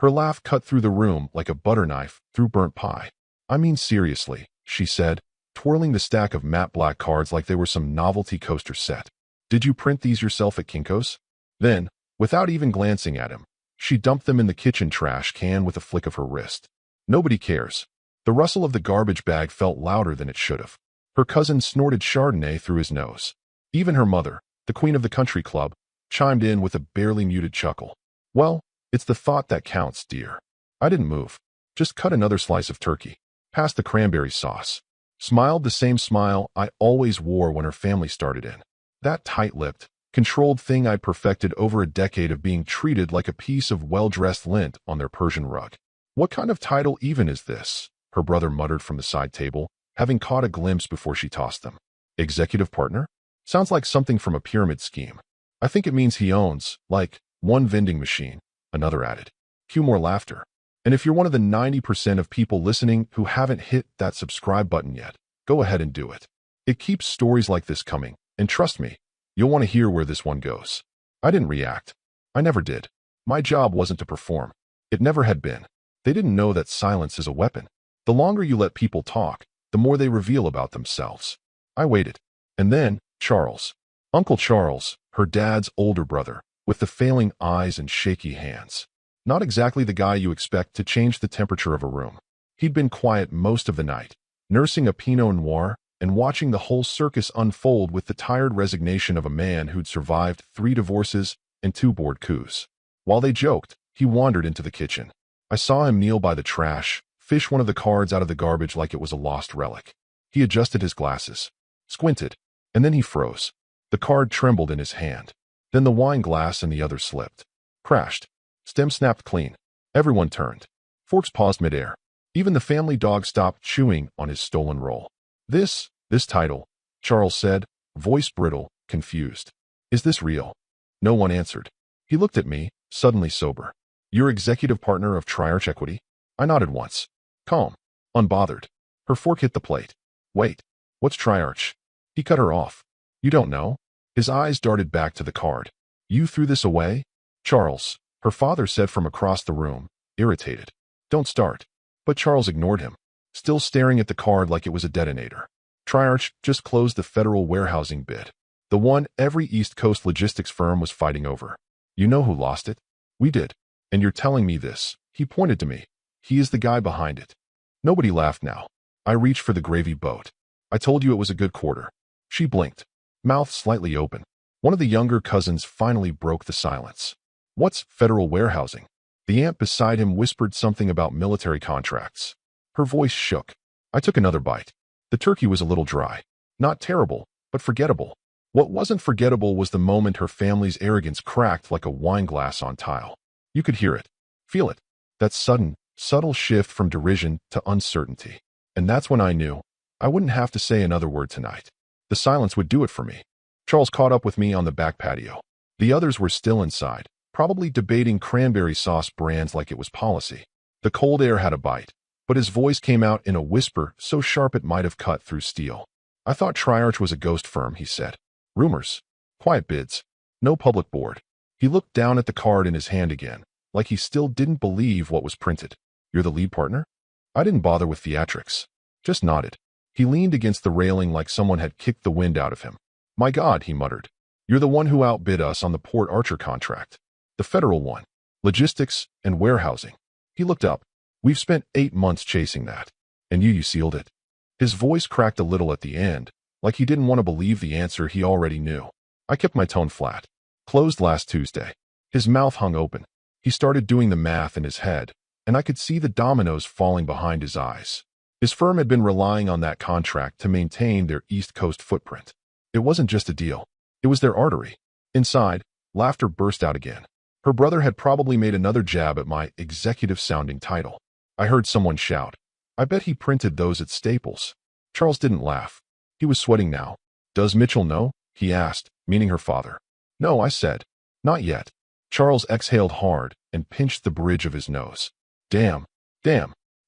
Her laugh cut through the room like a butter knife through burnt pie. I mean seriously, she said, twirling the stack of matte black cards like they were some novelty coaster set. Did you print these yourself at Kinko's? Then, without even glancing at him, she dumped them in the kitchen trash can with a flick of her wrist. Nobody cares. The rustle of the garbage bag felt louder than it should have. Her cousin snorted Chardonnay through his nose. Even her mother, the queen of the country club, chimed in with a barely muted chuckle. Well, it's the thought that counts, dear. I didn't move. Just cut another slice of turkey. Passed the cranberry sauce. Smiled the same smile I always wore when her family started in. That tight-lipped, controlled thing I perfected over a decade of being treated like a piece of well-dressed lint on their Persian rug. What kind of title even is this? Her brother muttered from the side table, having caught a glimpse before she tossed them. Executive partner? Sounds like something from a pyramid scheme. I think it means he owns, like, one vending machine, another added. Cue more laughter. And if you're one of the 90% of people listening who haven't hit that subscribe button yet, go ahead and do it. It keeps stories like this coming, and trust me, you'll want to hear where this one goes. I didn't react. I never did. My job wasn't to perform. It never had been. They didn't know that silence is a weapon. The longer you let people talk, the more they reveal about themselves. I waited. And then, Charles. Uncle Charles, her dad's older brother, with the failing eyes and shaky hands. Not exactly the guy you expect to change the temperature of a room. He'd been quiet most of the night, nursing a Pinot Noir and watching the whole circus unfold with the tired resignation of a man who'd survived 3 divorces and 2 board coups. While they joked, he wandered into the kitchen. I saw him kneel by the trash, fish one of the cards out of the garbage like it was a lost relic. He adjusted his glasses, squinted, and then he froze. The card trembled in his hand. Then the wine glass and the other slipped. Crashed. Stem snapped clean. Everyone turned. Forks paused midair. Even the family dog stopped chewing on his stolen roll. This title, Charles said, voice brittle, confused. Is this real? No one answered. He looked at me, suddenly sober. You're executive partner of Triarch Equity? I nodded once. Calm. Unbothered. Her fork hit the plate. Wait. What's Triarch? He cut her off. You don't know? His eyes darted back to the card. You threw this away? Charles, her father said from across the room, irritated. Don't start. But Charles ignored him, still staring at the card like it was a detonator. Triarch just closed the federal warehousing bid. The one every East Coast logistics firm was fighting over. You know who lost it? We did. And you're telling me this. He pointed to me. He is the guy behind it. Nobody laughed now. I reached for the gravy boat. I told you it was a good quarter. She blinked, mouth slightly open. One of the younger cousins finally broke the silence. What's federal warehousing? The aunt beside him whispered something about military contracts. Her voice shook. I took another bite. The turkey was a little dry. Not terrible, but forgettable. What wasn't forgettable was the moment her family's arrogance cracked like a wine glass on tile. You could hear it, feel it, that sudden, subtle shift from derision to uncertainty. And that's when I knew I wouldn't have to say another word tonight. The silence would do it for me. Charles caught up with me on the back patio. The others were still inside, probably debating cranberry sauce brands like it was policy. The cold air had a bite, but his voice came out in a whisper so sharp it might have cut through steel. I thought Triarch was a ghost firm, he said. Rumors. Quiet bids. No public board. He looked down at the card in his hand again, like he still didn't believe what was printed. You're the lead partner? I didn't bother with theatrics. Just nodded. He leaned against the railing like someone had kicked the wind out of him. My God, he muttered. You're the one who outbid us on the Port Archer contract. The federal one. Logistics and warehousing. He looked up. We've spent 8 months chasing that. And you sealed it. His voice cracked a little at the end, like he didn't want to believe the answer he already knew. I kept my tone flat. Closed last Tuesday. His mouth hung open. He started doing the math in his head, and I could see the dominoes falling behind his eyes. His firm had been relying on that contract to maintain their East Coast footprint. It wasn't just a deal. It was their artery. Inside, laughter burst out again. Her brother had probably made another jab at my executive-sounding title. I heard someone shout. I bet he printed those at Staples. Charles didn't laugh. He was sweating now. Does Mitchell know? He asked, meaning her father. No, I said. Not yet. Charles exhaled hard and pinched the bridge of his nose. Damn.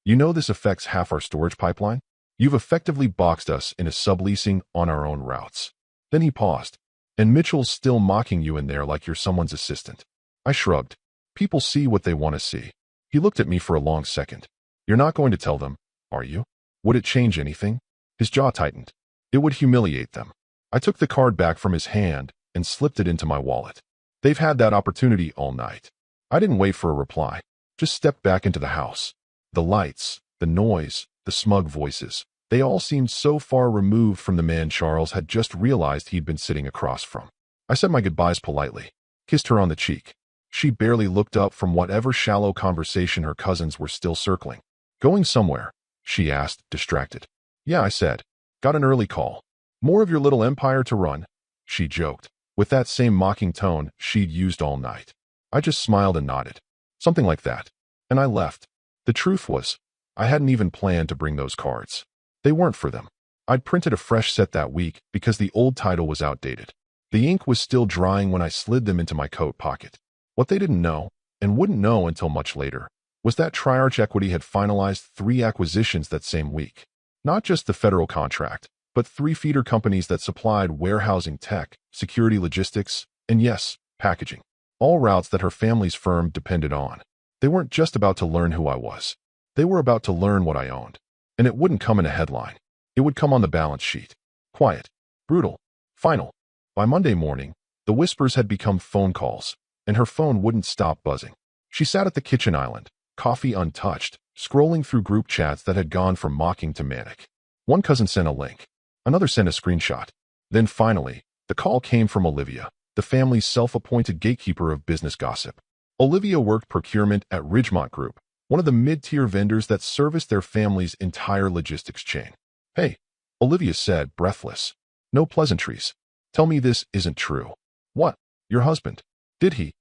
You know this affects half our storage pipeline? You've effectively boxed us into subleasing on our own routes. Then he paused. And Mitchell's still mocking you in there like you're someone's assistant. I shrugged. People see what they want to see. He looked at me for a long second. You're not going to tell them, are you? Would it change anything? His jaw tightened. It would humiliate them. I took the card back from his hand and slipped it into my wallet. They've had that opportunity all night. I didn't wait for a reply. Just stepped back into the house. The lights, the noise, the smug voices. They all seemed so far removed from the man Charles had just realized he'd been sitting across from. I said my goodbyes politely, kissed her on the cheek. She barely looked up from whatever shallow conversation her cousins were still circling. Going somewhere? She asked, distracted. Yeah, I said. Got an early call. More of your little empire to run? She joked, with that same mocking tone she'd used all night. I just smiled and nodded. Something like that. And I left. The truth was, I hadn't even planned to bring those cards. They weren't for them. I'd printed a fresh set that week because the old title was outdated. The ink was still drying when I slid them into my coat pocket. What they didn't know, and wouldn't know until much later, was that Triarch Equity had finalized 3 acquisitions that same week. Not just the federal contract, but 3 feeder companies that supplied warehousing tech, security logistics, and yes, packaging. All routes that her family's firm depended on. They weren't just about to learn who I was. They were about to learn what I owned. And it wouldn't come in a headline. It would come on the balance sheet. Quiet. Brutal. Final. By Monday morning, the whispers had become phone calls, and her phone wouldn't stop buzzing. She sat at the kitchen island, coffee untouched, scrolling through group chats that had gone from mocking to manic. One cousin sent a link. Another sent a screenshot. Then finally, the call came from Olivia, the family's self-appointed gatekeeper of business gossip. Olivia worked procurement at Ridgemont Group, one of the mid-tier vendors that serviced their family's entire logistics chain. Hey, Olivia said, breathless. No pleasantries. Tell me this isn't true. What? Your husband? Did he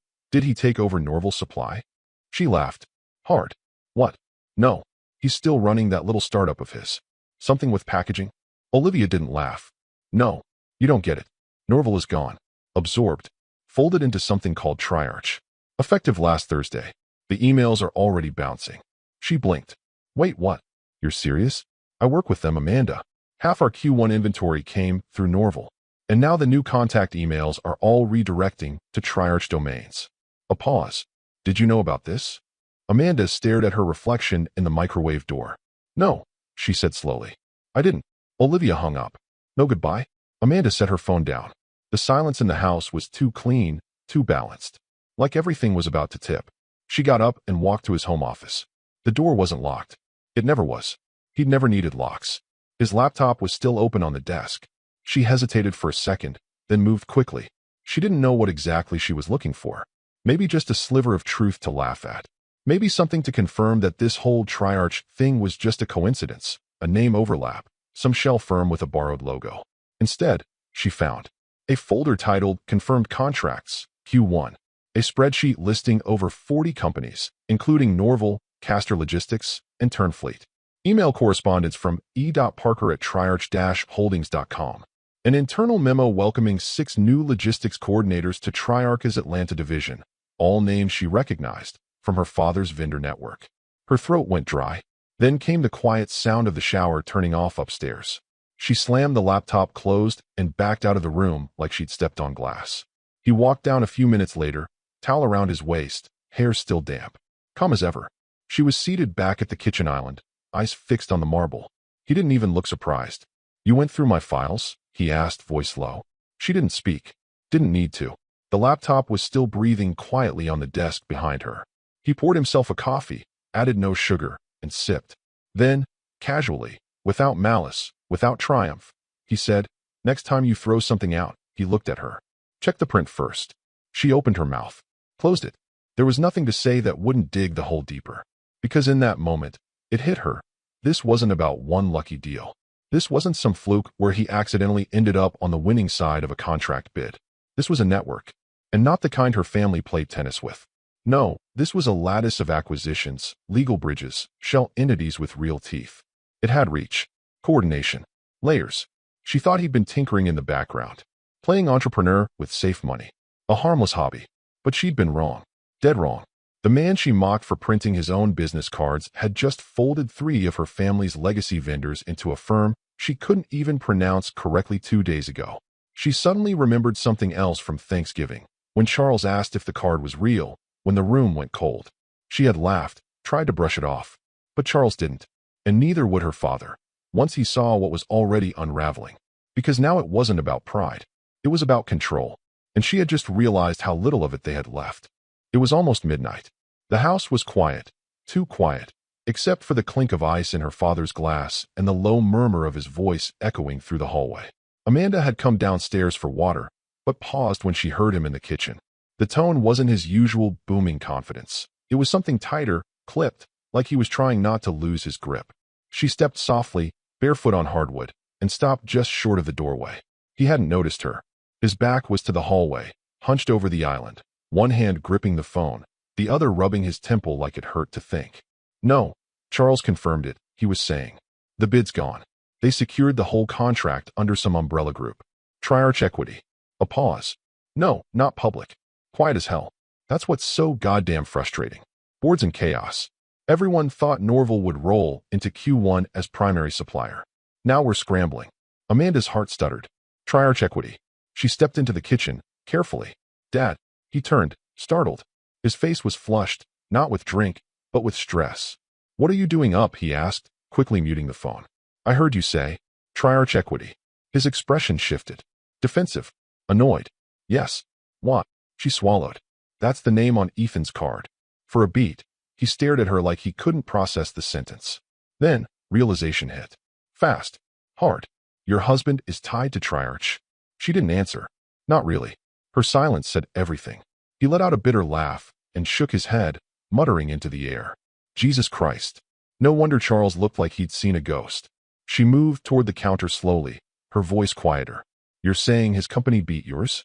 take over Norval Supply? She laughed. Hard. What? No. He's still running that little startup of his. Something with packaging? Olivia didn't laugh. No. You don't get it. Norval is gone. Absorbed. Folded into something called Triarch. Effective last Thursday. The emails are already bouncing. She blinked. Wait, what? You're serious? I work with them, Amanda. Half our Q1 inventory came through Norval. And now the new contact emails are all redirecting to Triarch domains. A pause. Did you know about this? Amanda stared at her reflection in the microwave door. No, she said slowly. I didn't. Olivia hung up. No goodbye? Amanda set her phone down. The silence in the house was too clean, too balanced. Like everything was about to tip. She got up and walked to his home office. The door wasn't locked. It never was. He'd never needed locks. His laptop was still open on the desk. She hesitated for a second, then moved quickly. She didn't know what exactly she was looking for. Maybe just a sliver of truth to laugh at. Maybe something to confirm that this whole Triarch thing was just a coincidence, a name overlap, some shell firm with a borrowed logo. Instead, she found a folder titled Confirmed Contracts, Q1, a spreadsheet listing over 40 companies, including Norval, Castor Logistics, and Turnfleet. Email correspondence from e.parker@triarch-holdings.com. An internal memo welcoming 6 new logistics coordinators to Triarch's Atlanta division, all names she recognized from her father's vendor network. Her throat went dry. Then came the quiet sound of the shower turning off upstairs. She slammed the laptop closed and backed out of the room like she'd stepped on glass. He walked down a few minutes later, towel around his waist, hair still damp. Calm as ever. She was seated back at the kitchen island, eyes fixed on the marble. He didn't even look surprised. You went through my files? He asked, voice low. She didn't speak. Didn't need to. The laptop was still breathing quietly on the desk behind her. He poured himself a coffee, added no sugar, and sipped. Then, casually, without malice, without triumph, he said, next time you throw something out. He looked at her. Check the print first. She opened her mouth, closed it. There was nothing to say that wouldn't dig the hole deeper. Because in that moment, it hit her. This wasn't about one lucky deal. This wasn't some fluke where he accidentally ended up on the winning side of a contract bid. This was a network, and not the kind her family played tennis with. No, this was a lattice of acquisitions, legal bridges, shell entities with real teeth. It had reach, coordination, layers. She thought he'd been tinkering in the background, playing entrepreneur with safe money. A harmless hobby. But she'd been wrong. Dead wrong. The man she mocked for printing his own business cards had just folded 3 of her family's legacy vendors into a firm she couldn't even pronounce correctly 2 days ago. She suddenly remembered something else from Thanksgiving, when Charles asked if the card was real, when the room went cold. She had laughed, tried to brush it off. But Charles didn't. And neither would her father, once he saw what was already unraveling. Because now it wasn't about pride. It was about control. And she had just realized how little of it they had left. It was almost midnight. The house was quiet, too quiet, except for the clink of ice in her father's glass and the low murmur of his voice echoing through the hallway. Amanda had come downstairs for water, but paused when she heard him in the kitchen. The tone wasn't his usual booming confidence. It was something tighter, clipped, like he was trying not to lose his grip. She stepped softly, barefoot on hardwood, and stopped just short of the doorway. He hadn't noticed her. His back was to the hallway, hunched over the island, one hand gripping the phone, the other rubbing his temple like it hurt to think. No, Charles confirmed it, he was saying. The bid's gone. They secured the whole contract under some umbrella group. Triarch Equity. A pause. No, not public. Quiet as hell. That's what's so goddamn frustrating. Boards in chaos. Everyone thought Norval would roll into Q1 as primary supplier. Now we're scrambling. Amanda's heart stuttered. Triarch Equity. She stepped into the kitchen, carefully. Dad. He turned, startled. His face was flushed, not with drink, but with stress. What are you doing up? He asked, quickly muting the phone. I heard you say. Triarch Equity. His expression shifted. Defensive. Annoyed. Yes. What? She swallowed. That's the name on Ethan's card. For a beat, he stared at her like he couldn't process the sentence. Then, realization hit. Fast. Hard. Your husband is tied to Triarch. She didn't answer. Not really. Her silence said everything. He let out a bitter laugh and shook his head, muttering into the air. Jesus Christ. No wonder Charles looked like he'd seen a ghost. She moved toward the counter slowly, her voice quieter. You're saying his company beat yours?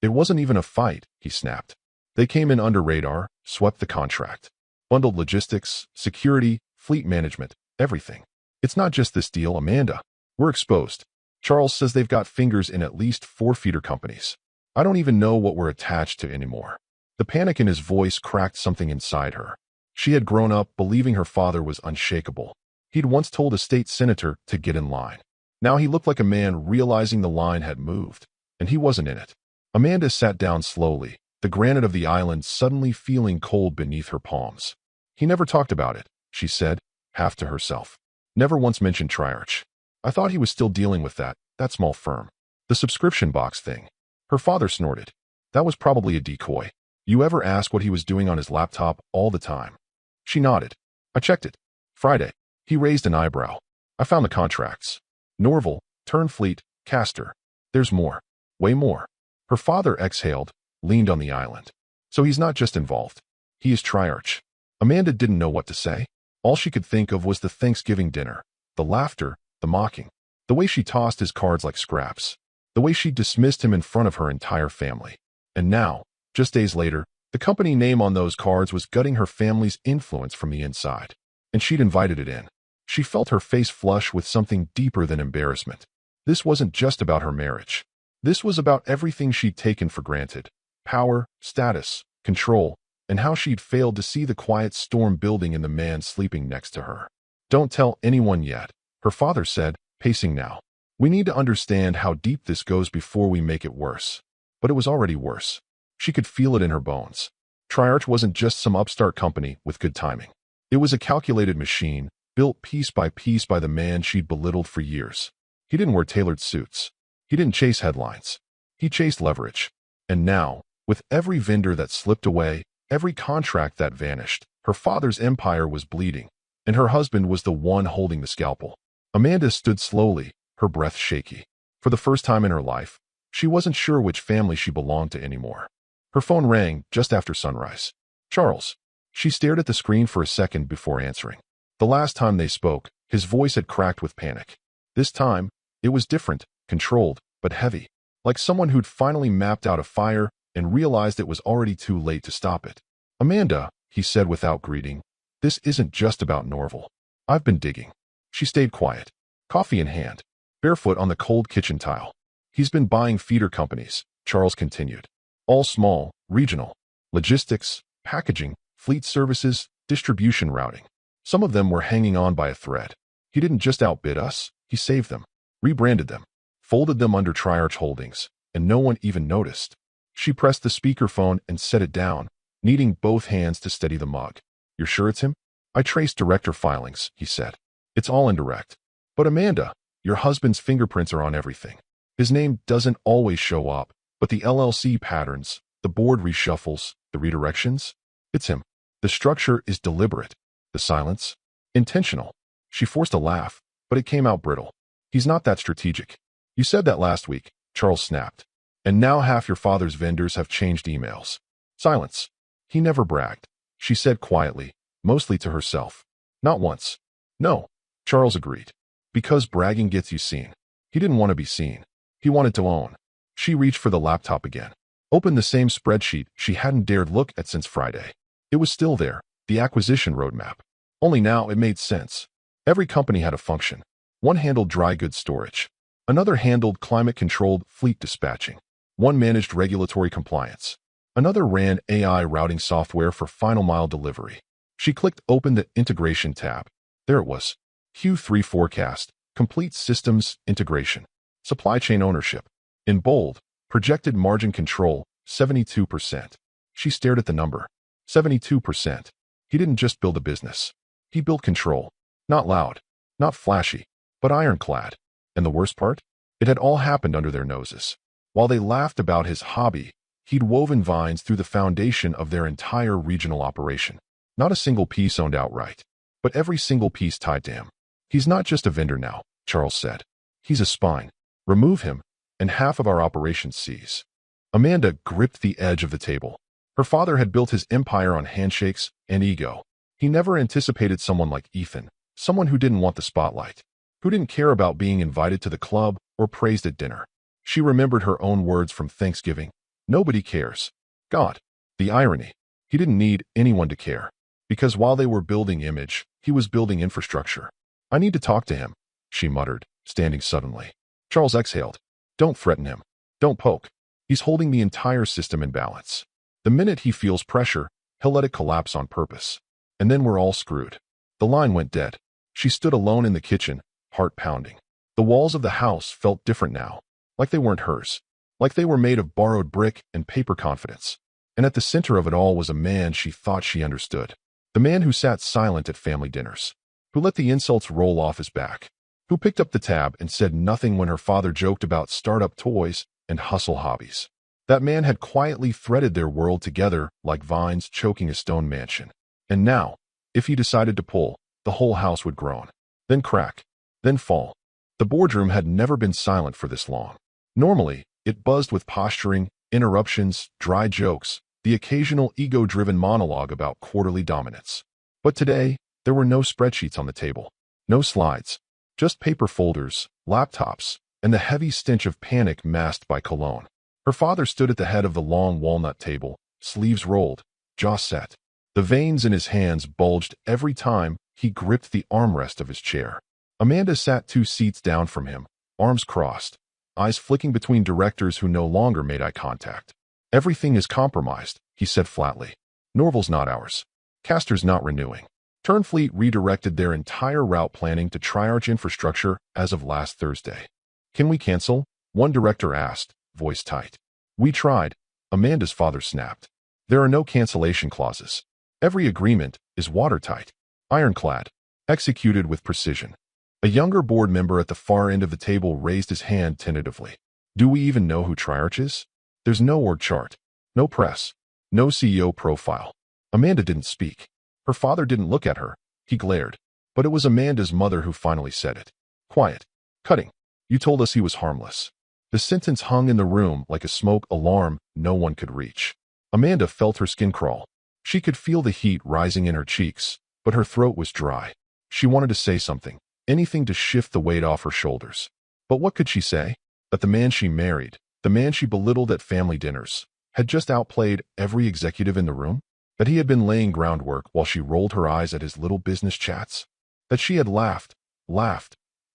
It wasn't even a fight, he snapped. They came in under radar, swept the contract. Bundled logistics, security, fleet management, everything. It's not just this deal, Amanda. We're exposed. Charles says they've got fingers in at least 4 feeder companies. I don't even know what we're attached to anymore. The panic in his voice cracked something inside her. She had grown up believing her father was unshakable. He'd once told a state senator to get in line. Now he looked like a man realizing the line had moved, and he wasn't in it. Amanda sat down slowly, the granite of the island suddenly feeling cold beneath her palms. He never talked about it, she said, half to herself. Never once mentioned Triarch. I thought he was still dealing with that small firm. The subscription box thing. Her father snorted. That was probably a decoy. You ever ask what he was doing on his laptop all the time? She nodded. I checked it. Friday. He raised an eyebrow. I found the contracts. Norval, Turnfleet, Castor. There's more. Way more. Her father exhaled, leaned on the island. So he's not just involved. He is Triarch. Amanda didn't know what to say. All she could think of was the Thanksgiving dinner, the laughter, the mocking, the way she tossed his cards like scraps, the way she dismissed him in front of her entire family. And now, just days later, the company name on those cards was gutting her family's influence from the inside. And she'd invited it in. She felt her face flush with something deeper than embarrassment. This wasn't just about her marriage. This was about everything she'd taken for granted. Power, status, control, and how she'd failed to see the quiet storm building in the man sleeping next to her. Don't tell anyone yet, her father said, pacing now. We need to understand how deep this goes before we make it worse. But it was already worse. She could feel it in her bones. Triarch wasn't just some upstart company with good timing. It was a calculated machine, built piece by the man she'd belittled for years. He didn't wear tailored suits. He didn't chase headlines. He chased leverage. And now, with every vendor that slipped away, every contract that vanished, her father's empire was bleeding, and her husband was the one holding the scalpel. Amanda stood slowly, her breath shaky. For the first time in her life, she wasn't sure which family she belonged to anymore. Her phone rang just after sunrise. Charles. She stared at the screen for a second before answering. The last time they spoke, his voice had cracked with panic. This time, it was different, controlled, but heavy. Like someone who'd finally mapped out a fire and realized it was already too late to stop it. Amanda, he said without greeting, this isn't just about Norval. I've been digging. She stayed quiet, coffee in hand, barefoot on the cold kitchen tile. He's been buying feeder companies, Charles continued. All small, regional. Logistics, packaging, fleet services, distribution routing. Some of them were hanging on by a thread. He didn't just outbid us, he saved them, rebranded them, folded them under Triarch Holdings, and no one even noticed. She pressed the speakerphone and set it down, needing both hands to steady the mug. You're sure it's him? I traced director filings, he said. It's all indirect. But Amanda, your husband's fingerprints are on everything. His name doesn't always show up, but the LLC patterns, the board reshuffles, the redirections, it's him. The structure is deliberate. The silence, intentional. She forced a laugh, but it came out brittle. He's not that strategic. You said that last week, Charles snapped. And now half your father's vendors have changed emails. Silence. He never bragged. She said quietly, mostly to herself. Not once. No. Charles agreed. Because bragging gets you seen. He didn't want to be seen. He wanted to own. She reached for the laptop again. Opened the same spreadsheet she hadn't dared look at since Friday. It was still there, the acquisition roadmap. Only now it made sense. Every company had a function. One handled dry goods storage. Another handled climate-controlled fleet dispatching. One managed regulatory compliance. Another ran AI routing software for final mile delivery. She clicked open the integration tab. There it was. Q3 forecast, complete systems integration. Supply chain ownership. In bold, projected margin control, 72%. She stared at the number. 72%. He didn't just build a business. He built control. Not loud, not flashy, but ironclad. And the worst part? It had all happened under their noses. While they laughed about his hobby, he'd woven vines through the foundation of their entire regional operation. Not a single piece owned outright, but every single piece tied to him. He's not just a vendor now, Charles said. He's a spine. Remove him, and half of our operation cease. Amanda gripped the edge of the table. Her father had built his empire on handshakes and ego. He never anticipated someone like Ethan, someone who didn't want the spotlight, who didn't care about being invited to the club or praised at dinner. She remembered her own words from Thanksgiving. Nobody cares. God, the irony. He didn't need anyone to care. Because while they were building image, he was building infrastructure. I need to talk to him, she muttered, standing suddenly. Charles exhaled. Don't threaten him. Don't poke. He's holding the entire system in balance. The minute he feels pressure, he'll let it collapse on purpose. And then we're all screwed. The line went dead. She stood alone in the kitchen, heart pounding. The walls of the house felt different now, like they weren't hers, like they were made of borrowed brick and paper confidence. And at the center of it all was a man she thought she understood. The man who sat silent at family dinners, who let the insults roll off his back, who picked up the tab and said nothing when her father joked about startup toys and hustle hobbies. That man had quietly threaded their world together like vines choking a stone mansion. And now, if he decided to pull, the whole house would groan, then crack, then fall. The boardroom had never been silent for this long. Normally, it buzzed with posturing, interruptions, dry jokes, the occasional ego-driven monologue about quarterly dominance. But today, there were no spreadsheets on the table, no slides, just paper folders, laptops, and the heavy stench of panic masked by cologne. Her father stood at the head of the long walnut table, sleeves rolled, jaw set. The veins in his hands bulged every time he gripped the armrest of his chair. Amanda sat 2 seats down from him, arms crossed, eyes flicking between directors who no longer made eye contact. Everything is compromised, he said flatly. Norval's not ours. Castor's not renewing. Turnfleet redirected their entire route planning to Triarch infrastructure as of last Thursday. Can we cancel? One director asked, voice tight. We tried, Amanda's father snapped. There are no cancellation clauses. Every agreement is watertight, ironclad, executed with precision. A younger board member at the far end of the table raised his hand tentatively. Do we even know who Triarch is? There's no org chart, no press, no CEO profile. Amanda didn't speak. Her father didn't look at her. He glared. But it was Amanda's mother who finally said it. Quiet. Cutting. You told us he was harmless. The sentence hung in the room like a smoke alarm no one could reach. Amanda felt her skin crawl. She could feel the heat rising in her cheeks, but her throat was dry. She wanted to say something, anything to shift the weight off her shoulders. But what could she say? That the man she married, the man she belittled at family dinners, had just outplayed every executive in the room? That he had been laying groundwork while she rolled her eyes at his little business chats? That she had laughed,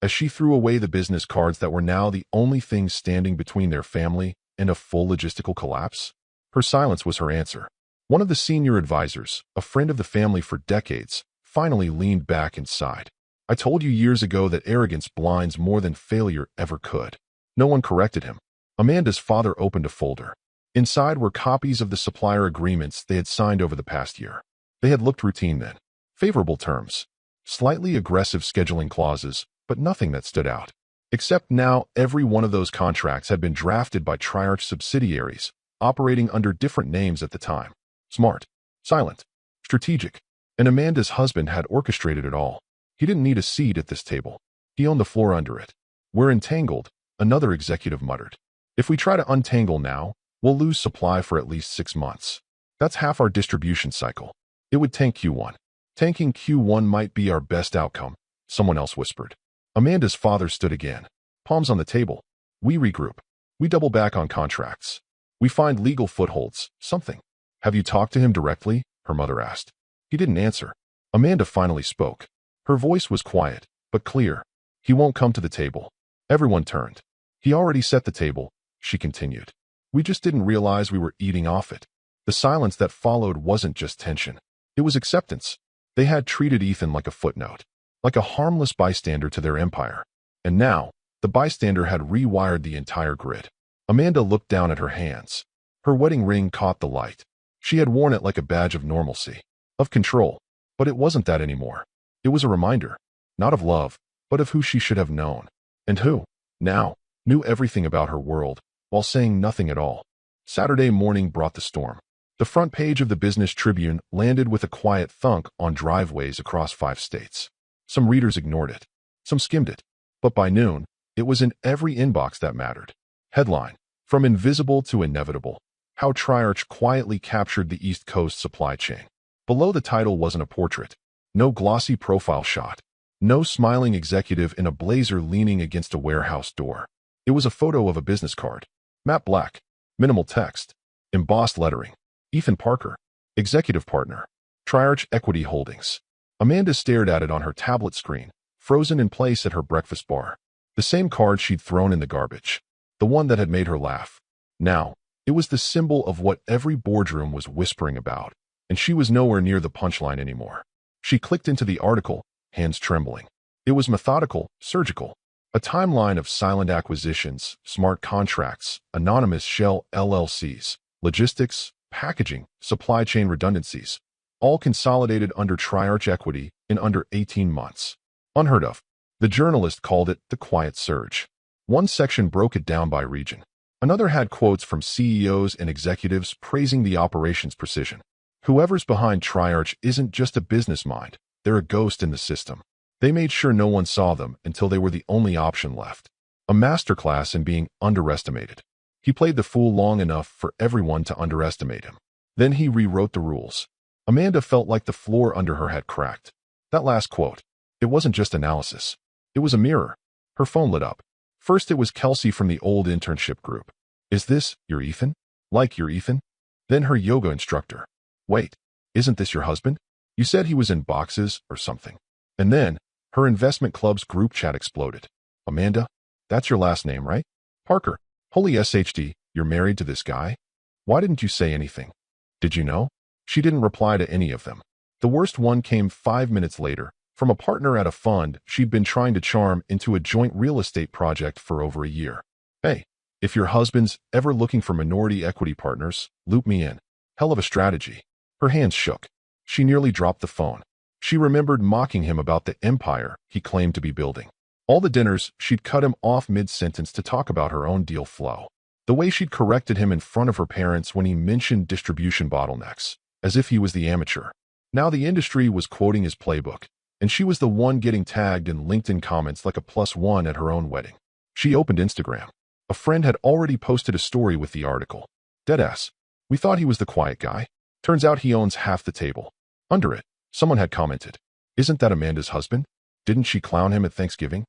as she threw away the business cards that were now the only things standing between their family and a full logistical collapse? Her silence was her answer. One of the senior advisors, a friend of the family for decades, finally leaned back and sighed. I told you years ago that arrogance blinds more than failure ever could. No one corrected him. Amanda's father opened a folder. Inside were copies of the supplier agreements they had signed over the past year. They had looked routine then. Favorable terms. Slightly aggressive scheduling clauses, but nothing that stood out. Except now every one of those contracts had been drafted by Triarch subsidiaries, operating under different names at the time. Smart, silent, strategic. And Amanda's husband had orchestrated it all. He didn't need a seat at this table. He owned the floor under it. We're entangled, another executive muttered. If we try to untangle now, we'll lose supply for at least 6 months. That's half our distribution cycle. It would tank Q1. Tanking Q1 might be our best outcome, someone else whispered. Amanda's father stood again. Palms on the table. We regroup. We double back on contracts. We find legal footholds, something. Have you talked to him directly? Her mother asked. He didn't answer. Amanda finally spoke. Her voice was quiet, but clear. He won't come to the table. Everyone turned. He already set the table, she continued. We just didn't realize we were eating off it. The silence that followed wasn't just tension. It was acceptance. They had treated Ethan like a footnote, like a harmless bystander to their empire. And now, the bystander had rewired the entire grid. Amanda looked down at her hands. Her wedding ring caught the light. She had worn it like a badge of normalcy, of control. But it wasn't that anymore. It was a reminder, not of love, but of who she should have known. And who, now, knew everything about her world, while saying nothing at all. Saturday morning brought the storm. The front page of the Business Tribune landed with a quiet thunk on driveways across 5 states. Some readers ignored it. Some skimmed it. But by noon, it was in every inbox that mattered. Headline: From Invisible to Inevitable. How Triarch Quietly Captured the East Coast Supply Chain. Below the title wasn't a portrait. No glossy profile shot. No smiling executive in a blazer leaning against a warehouse door. It was a photo of a business card. Matte black. Minimal text. Embossed lettering. Ethan Parker. Executive Partner. Triarch Equity Holdings. Amanda stared at it on her tablet screen, frozen in place at her breakfast bar. The same card she'd thrown in the garbage. The one that had made her laugh. Now, it was the symbol of what every boardroom was whispering about, and she was nowhere near the punchline anymore. She clicked into the article, hands trembling. It was methodical, surgical. A timeline of silent acquisitions, smart contracts, anonymous shell LLCs, logistics, packaging, supply chain redundancies, all consolidated under Triarch Equity in under 18 months. Unheard of. The journalist called it the quiet surge. One section broke it down by region. Another had quotes from CEOs and executives praising the operations precision. Whoever's behind Triarch isn't just a business mind, they're a ghost in the system. They made sure no one saw them until they were the only option left. A masterclass in being underestimated. He played the fool long enough for everyone to underestimate him. Then he rewrote the rules. Amanda felt like the floor under her had cracked. That last quote. It wasn't just analysis. It was a mirror. Her phone lit up. First it was Kelsey from the old internship group. Is this your Ethan? Like your Ethan? Then her yoga instructor. Wait, isn't this your husband? You said he was in boxes or something. And then, her investment club's group chat exploded. Amanda? That's your last name, right? Parker. Holy SHD, you're married to this guy? Why didn't you say anything? Did you know? She didn't reply to any of them. The worst one came 5 minutes later, from a partner at a fund she'd been trying to charm into a joint real estate project for over a year. Hey, if your husband's ever looking for minority equity partners, loop me in. Hell of a strategy. Her hands shook. She nearly dropped the phone. She remembered mocking him about the empire he claimed to be building. All the dinners, she'd cut him off mid-sentence to talk about her own deal flow. The way she'd corrected him in front of her parents when he mentioned distribution bottlenecks, as if he was the amateur. Now the industry was quoting his playbook, and she was the one getting tagged in LinkedIn comments like a +1 at her own wedding. She opened Instagram. A friend had already posted a story with the article. Deadass. We thought he was the quiet guy. Turns out he owns half the table. Under it, someone had commented. Isn't that Amanda's husband? Didn't she clown him at Thanksgiving?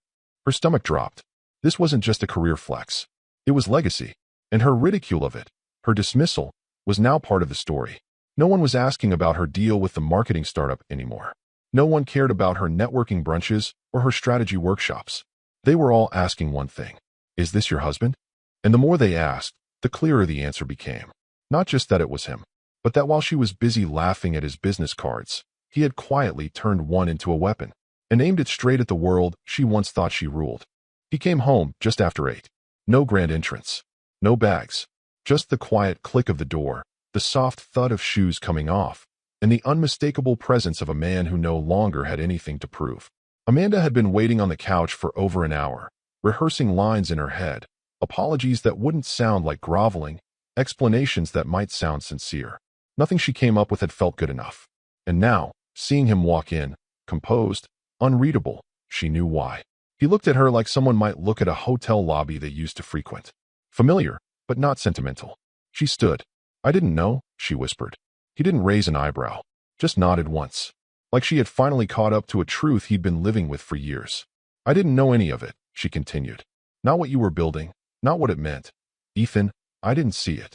Her stomach dropped. This wasn't just a career flex. It was legacy. And her ridicule of it, her dismissal, was now part of the story. No one was asking about her deal with the marketing startup anymore. No one cared about her networking brunches or her strategy workshops. They were all asking one thing. Is this your husband? And the more they asked, the clearer the answer became. Not just that it was him, but that while she was busy laughing at his business cards, he had quietly turned one into a weapon and aimed it straight at the world she once thought she ruled. He came home just after 8. No grand entrance. No bags. Just the quiet click of the door, the soft thud of shoes coming off, and the unmistakable presence of a man who no longer had anything to prove. Amanda had been waiting on the couch for over an hour, rehearsing lines in her head, apologies that wouldn't sound like groveling, explanations that might sound sincere. Nothing she came up with had felt good enough. And now, seeing him walk in, composed, unreadable, she knew why. He looked at her like someone might look at a hotel lobby they used to frequent. Familiar, but not sentimental. She stood. "I didn't know," she whispered. He didn't raise an eyebrow, just nodded once, like she had finally caught up to a truth he'd been living with for years. "I didn't know any of it," she continued. "Not what you were building, not what it meant. Ethan, I didn't see it."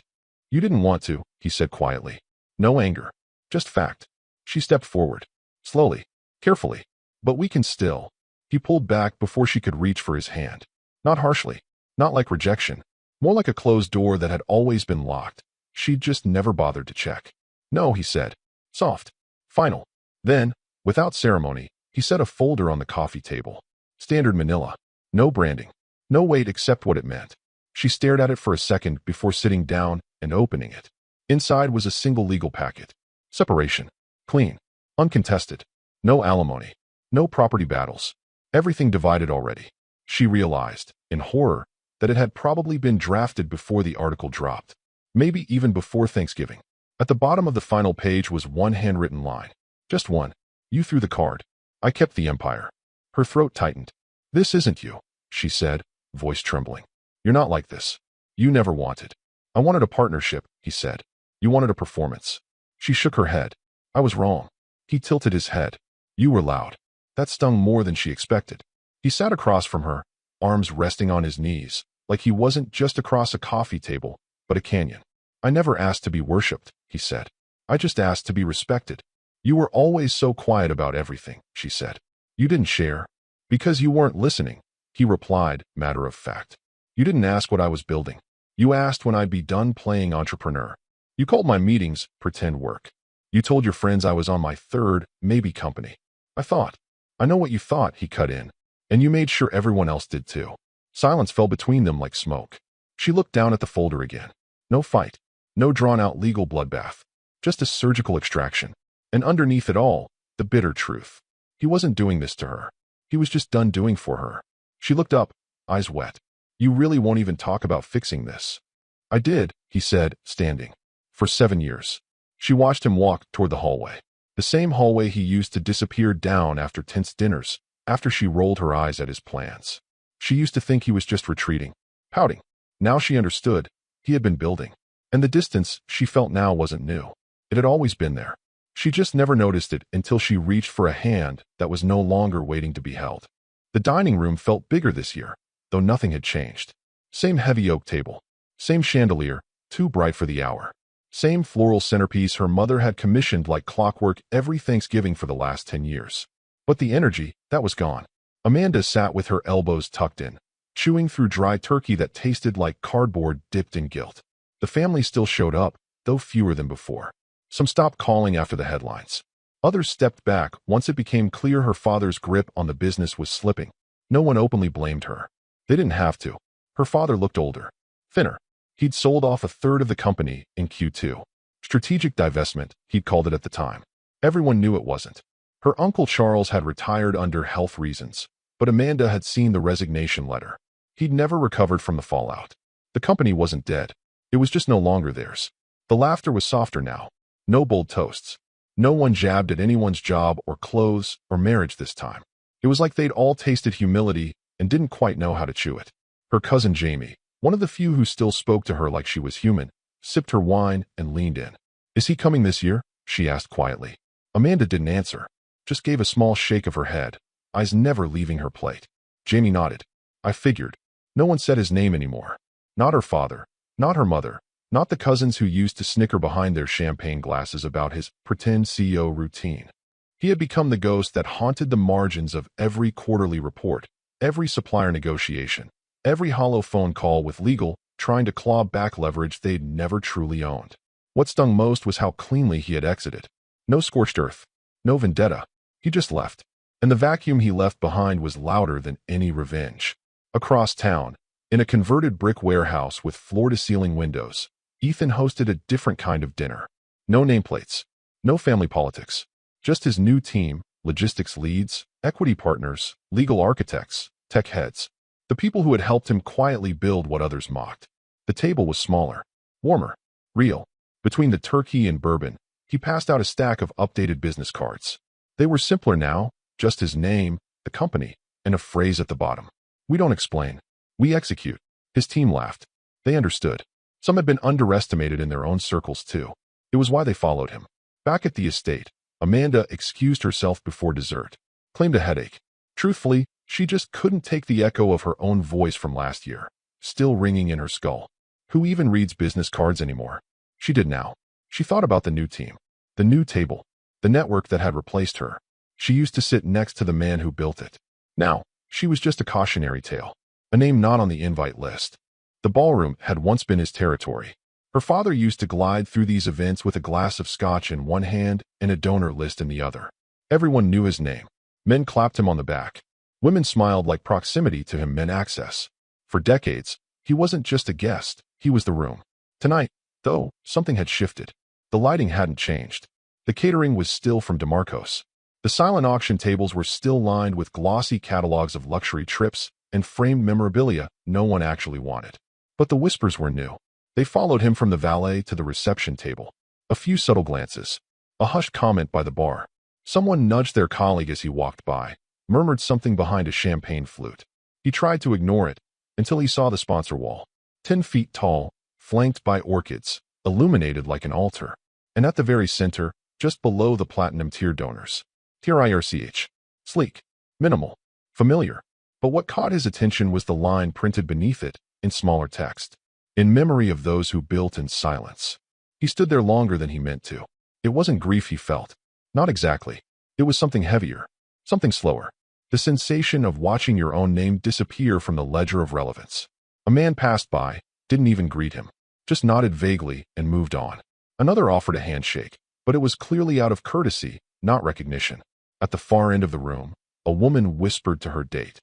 "You didn't want to," he said quietly. No anger, just fact. She stepped forward, slowly, carefully. "But we can still." He pulled back before she could reach for his hand. Not harshly, not like rejection, more like a closed door that had always been locked. She'd just never bothered to check. "No," he said, soft, final. Then, without ceremony, he set a folder on the coffee table. Standard manila. No branding. No weight except what it meant. She stared at it for a second before sitting down and opening it. Inside was a single legal packet. Separation. Clean. Uncontested. No alimony. No property battles. Everything divided already. She realized, in horror, that it had probably been drafted before the article dropped. Maybe even before Thanksgiving. At the bottom of the final page was one handwritten line. Just one. "You threw the card. I kept the empire." Her throat tightened. "This isn't you," she said, voice trembling. "You're not like this. You never wanted." "I wanted a partnership," he said. "You wanted a performance." She shook her head. "I was wrong." He tilted his head. "You were loud." That stung more than she expected. He sat across from her, arms resting on his knees, like he wasn't just across a coffee table, but a canyon. "I never asked to be worshipped," he said. "I just asked to be respected." "You were always so quiet about everything," she said. "You didn't share." "Because you weren't listening," he replied, matter of fact. "You didn't ask what I was building. You asked when I'd be done playing entrepreneur. You called my meetings pretend work. You told your friends I was on my third, maybe company. I thought. I know what you thought," he cut in. "And you made sure everyone else did too." Silence fell between them like smoke. She looked down at the folder again. No fight. No drawn-out legal bloodbath. Just a surgical extraction. And underneath it all, the bitter truth. He wasn't doing this to her. He was just done doing for her. She looked up, eyes wet. "You really won't even talk about fixing this?" "I did," he said, standing. "For 7 years." She watched him walk toward the hallway. The same hallway he used to disappear down after tense dinners, after she rolled her eyes at his plans. She used to think he was just retreating, pouting. Now she understood. He had been building. And the distance she felt now wasn't new. It had always been there. She just never noticed it until she reached for a hand that was no longer waiting to be held. The dining room felt bigger this year, though nothing had changed. Same heavy oak table. Same chandelier, too bright for the hour. Same floral centerpiece her mother had commissioned like clockwork every Thanksgiving for the last 10 years. But the energy, that was gone. Amanda sat with her elbows tucked in, chewing through dry turkey that tasted like cardboard dipped in guilt. The family still showed up, though fewer than before. Some stopped calling after the headlines. Others stepped back once it became clear her father's grip on the business was slipping. No one openly blamed her. They didn't have to. Her father looked older, thinner. He'd sold off a third of the company in Q2. Strategic divestment, he'd called it at the time. Everyone knew it wasn't. Her uncle Charles had retired under health reasons, but Amanda had seen the resignation letter. He'd never recovered from the fallout. The company wasn't dead. It was just no longer theirs. The laughter was softer now. No bold toasts. No one jabbed at anyone's job or clothes or marriage this time. It was like they'd all tasted humility and didn't quite know how to chew it. Her cousin Jamie, one of the few who still spoke to her like she was human, sipped her wine and leaned in. "Is he coming this year?" she asked quietly. Amanda didn't answer, just gave a small shake of her head, eyes never leaving her plate. Jamie nodded. "I figured." No one said his name anymore. Not her father, not her mother, not the cousins who used to snicker behind their champagne glasses about his pretend CEO routine. He had become the ghost that haunted the margins of every quarterly report, every supplier negotiation, every hollow phone call with legal, trying to claw back leverage they'd never truly owned. What stung most was how cleanly he had exited. No scorched earth, no vendetta. He just left. And the vacuum he left behind was louder than any revenge. Across town, in a converted brick warehouse with floor-to-ceiling windows, Ethan hosted a different kind of dinner. No nameplates. No family politics. Just his new team, logistics leads, equity partners, legal architects, tech heads. The people who had helped him quietly build what others mocked. The table was smaller, warmer, real. Between the turkey and bourbon, he passed out a stack of updated business cards. They were simpler now, just his name, the company, and a phrase at the bottom. We don't explain. We execute. His team laughed. They understood. Some had been underestimated in their own circles too. It was why they followed him. Back at the estate, Amanda excused herself before dessert, claimed a headache. Truthfully, she just couldn't take the echo of her own voice from last year, still ringing in her skull. Who even reads business cards anymore? She did now. She thought about the new team, the new table, the network that had replaced her. She used to sit next to the man who built it. Now, she was just a cautionary tale, a name not on the invite list. The ballroom had once been his territory. Her father used to glide through these events with a glass of scotch in one hand and a donor list in the other. Everyone knew his name. Men clapped him on the back. Women smiled like proximity to him meant access. For decades, he wasn't just a guest, he was the room. Tonight, though, something had shifted. The lighting hadn't changed. The catering was still from DeMarcos. The silent auction tables were still lined with glossy catalogs of luxury trips and framed memorabilia no one actually wanted. But the whispers were new. They followed him from the valet to the reception table. A few subtle glances. A hushed comment by the bar. Someone nudged their colleague as he walked by, murmured something behind a champagne flute. He tried to ignore it until he saw the sponsor wall. 10 feet tall, flanked by orchids, illuminated like an altar. And at the very center, just below the platinum tier donors. Tier IRCH. Sleek. Minimal. Familiar. But what caught his attention was the line printed beneath it, in smaller text. In memory of those who built in silence. He stood there longer than he meant to. It wasn't grief he felt. Not exactly. It was something heavier. Something slower. The sensation of watching your own name disappear from the ledger of relevance. A man passed by, didn't even greet him. Just nodded vaguely and moved on. Another offered a handshake, but it was clearly out of courtesy, not recognition. At the far end of the room, a woman whispered to her date.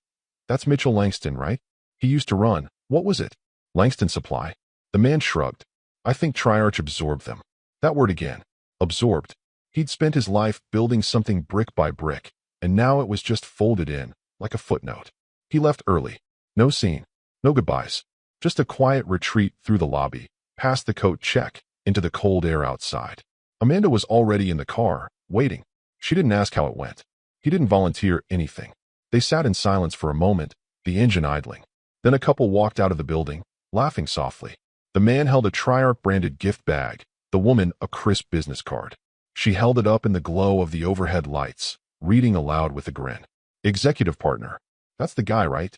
That's Mitchell Langston, right? He used to run. What was it? Langston Supply. The man shrugged. I think Triarch absorbed them. That word again. Absorbed. He'd spent his life building something brick by brick, and now it was just folded in, like a footnote. He left early. No scene. No goodbyes. Just a quiet retreat through the lobby, past the coat check, into the cold air outside. Amanda was already in the car, waiting. She didn't ask how it went. He didn't volunteer anything. They sat in silence for a moment, the engine idling. Then a couple walked out of the building, laughing softly. The man held a Triarch-branded gift bag, the woman a crisp business card. She held it up in the glow of the overhead lights, reading aloud with a grin. Executive partner. That's the guy, right?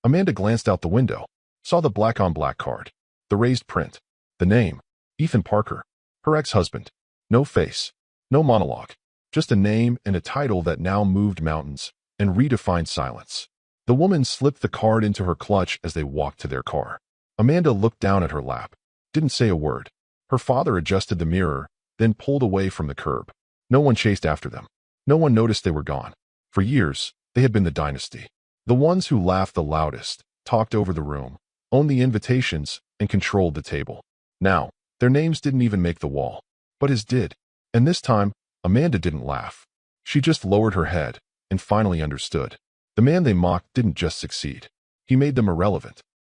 Amanda glanced out the window, saw the black-on-black card, the raised print, the name, Ethan Parker, her ex-husband. No face, no monologue, just a name and a title that now moved mountains and redefined silence. The woman slipped the card into her clutch as they walked to their car. Amanda looked down at her lap, didn't say a word. Her father adjusted the mirror, then pulled away from the curb. No one chased after them. No one noticed they were gone. For years, they had been the dynasty. The ones who laughed the loudest, talked over the room, owned the invitations, and controlled the table. Now, their names didn't even make the wall. But his did. And this time, Amanda didn't laugh. She just lowered her head and finally understood. The man they mocked didn't just succeed. He made them irrelevant.